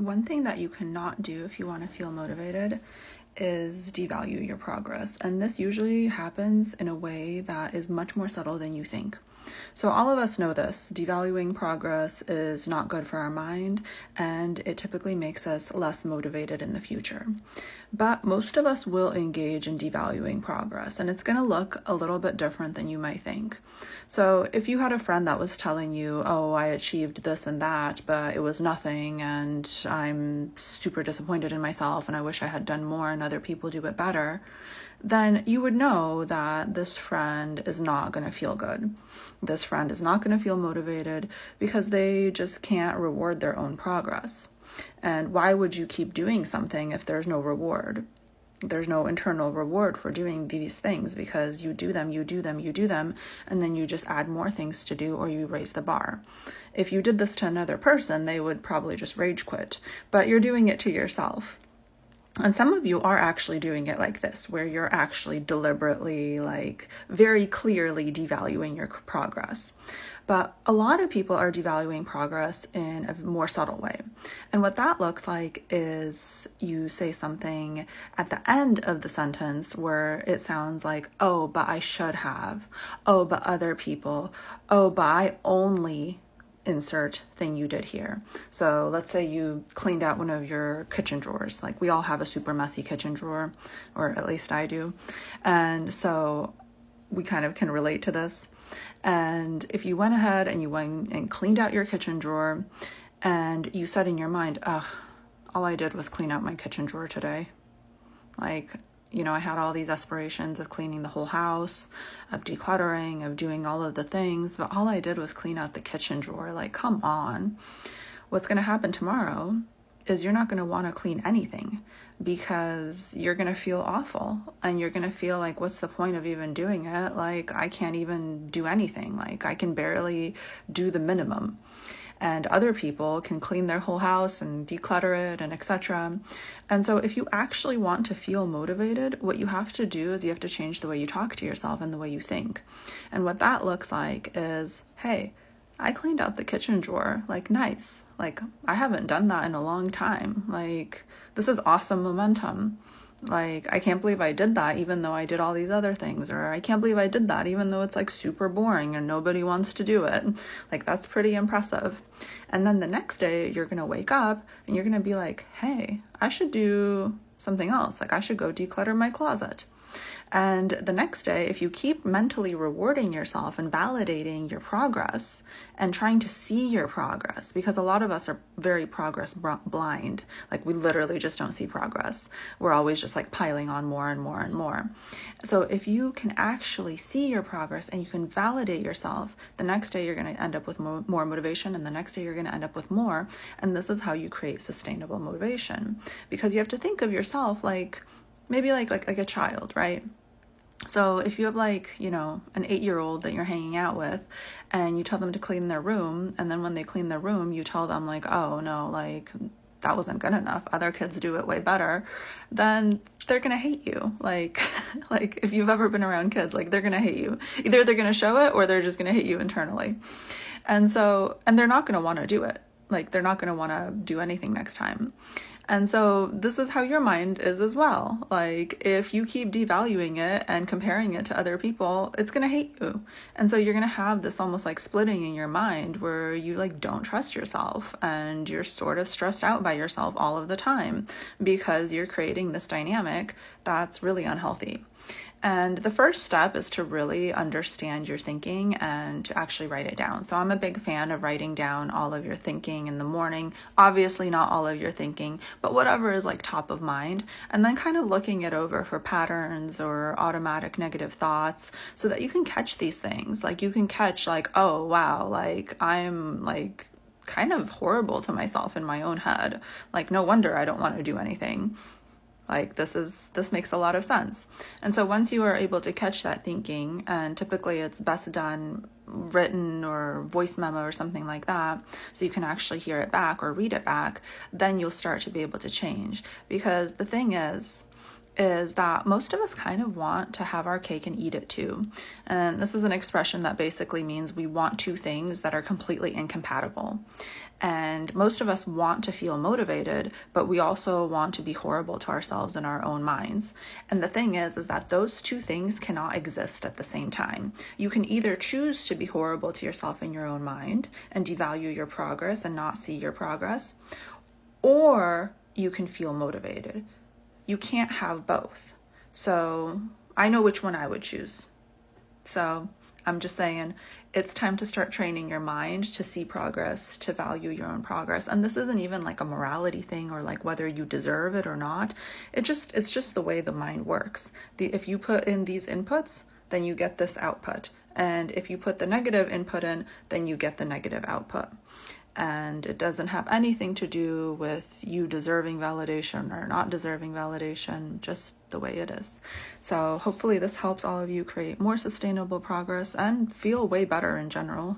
One thing that you cannot do if you want to feel motivated is devalue your progress. And this usually happens in a way that is much more subtle than you think. So all of us know this. Devaluing progress is not good for our mind, and it typically makes us less motivated in the future. But most of us will engage in devaluing progress, and it's going to look a little bit different than you might think. So if you had a friend that was telling you, oh, I achieved this and that, but it was nothing, and I'm super disappointed in myself, and I wish I had done more and other people do it better, then you would know that this friend is not going to feel good. This friend is not going to feel motivated because they just can't reward their own progress. And why would you keep doing something if there's no reward? There's no internal reward for doing these things because you do them, and then you just add more things to do or you raise the bar. If you did this to another person, they would probably just rage quit, but you're doing it to yourself. And some of you are actually doing it like this, where you're actually deliberately, very clearly devaluing your progress. But a lot of people are devaluing progress in a more subtle way. And what that looks like is you say something at the end of the sentence where it sounds like, oh, but I should have. Oh, but other people. Oh, but I only insert thing you did here. So let's say you cleaned out one of your kitchen drawers. Like we all have a super messy kitchen drawer, or at least I do. And so we kind of can relate to this. And if you went ahead and you went and cleaned out your kitchen drawer and you said in your mind, ugh, all I did was clean out my kitchen drawer today. I had all these aspirations of cleaning the whole house, of decluttering, of doing all of the things, but all I did was clean out the kitchen drawer. Come on. What's going to happen tomorrow is you're not going to want to clean anything because you're going to feel awful and you're going to feel like, what's the point of even doing it? I can't even do anything. I can barely do the minimum. And other people can clean their whole house and declutter it and etc. And so if you actually want to feel motivated, what you have to do is you have to change the way you talk to yourself and the way you think. And what that looks like is, hey, I cleaned out the kitchen drawer, nice. I haven't done that in a long time. This is awesome momentum. I can't believe I did that even though I did all these other things, or I can't believe I did that even though it's super boring and nobody wants to do it. That's pretty impressive. And then the next day you're going to wake up and you're going to be like, hey, I should do something else. I should go declutter my closet. And the next day, if you keep mentally rewarding yourself and validating your progress and trying to see your progress, because a lot of us are very progress blind. We literally just don't see progress. We're always just piling on more and more and more. So if you can actually see your progress and you can validate yourself, the next day you're going to end up with more motivation, and the next day you're going to end up with more. And this is how you create sustainable motivation, because you have to think of yourself maybe like a child, right? So if you have an 8-year-old that you're hanging out with and you tell them to clean their room, and then when they clean their room, you tell them oh no, that wasn't good enough, other kids do it way better, then they're going to hate you. If you've ever been around kids, they're going to hate you. Either they're going to show it or they're just going to hate you internally. And they're not going to want to do it. They're not going to want to do anything next time. And so this is how your mind is as well. If you keep devaluing it and comparing it to other people, it's going to hate you. And so you're going to have this almost splitting in your mind where you don't trust yourself and you're sort of stressed out by yourself all of the time because you're creating this dynamic that's really unhealthy. And the first step is to really understand your thinking and to actually write it down. So I'm a big fan of writing down all of your thinking in the morning. Obviously not all of your thinking, but whatever is top of mind. And then kind of looking it over for patterns or automatic negative thoughts so that you can catch these things. You can catch oh wow, I'm kind of horrible to myself in my own head. No wonder I don't want to do anything. This makes a lot of sense. And so once you are able to catch that thinking, and typically it's best done written or voice memo or something like that, so you can actually hear it back or read it back, then you'll start to be able to change. Because the thing is, is that most of us kind of want to have our cake and eat it too. And this is an expression that basically means we want two things that are completely incompatible. And most of us want to feel motivated, but we also want to be horrible to ourselves in our own minds. And the thing is that those two things cannot exist at the same time. You can either choose to be horrible to yourself in your own mind and devalue your progress and not see your progress, or you can feel motivated. You can't have both. So I know which one I would choose. So I'm just saying, it's time to start training your mind to see progress, to value your own progress. And this isn't even like a morality thing or like whether you deserve it or not. It's just the way the mind works. If you put in these inputs, then you get this output. And if you put the negative input in, then you get the negative output. And it doesn't have anything to do with you deserving validation or not deserving validation, just the way it is. So hopefully this helps all of you create more sustainable progress and feel way better in general.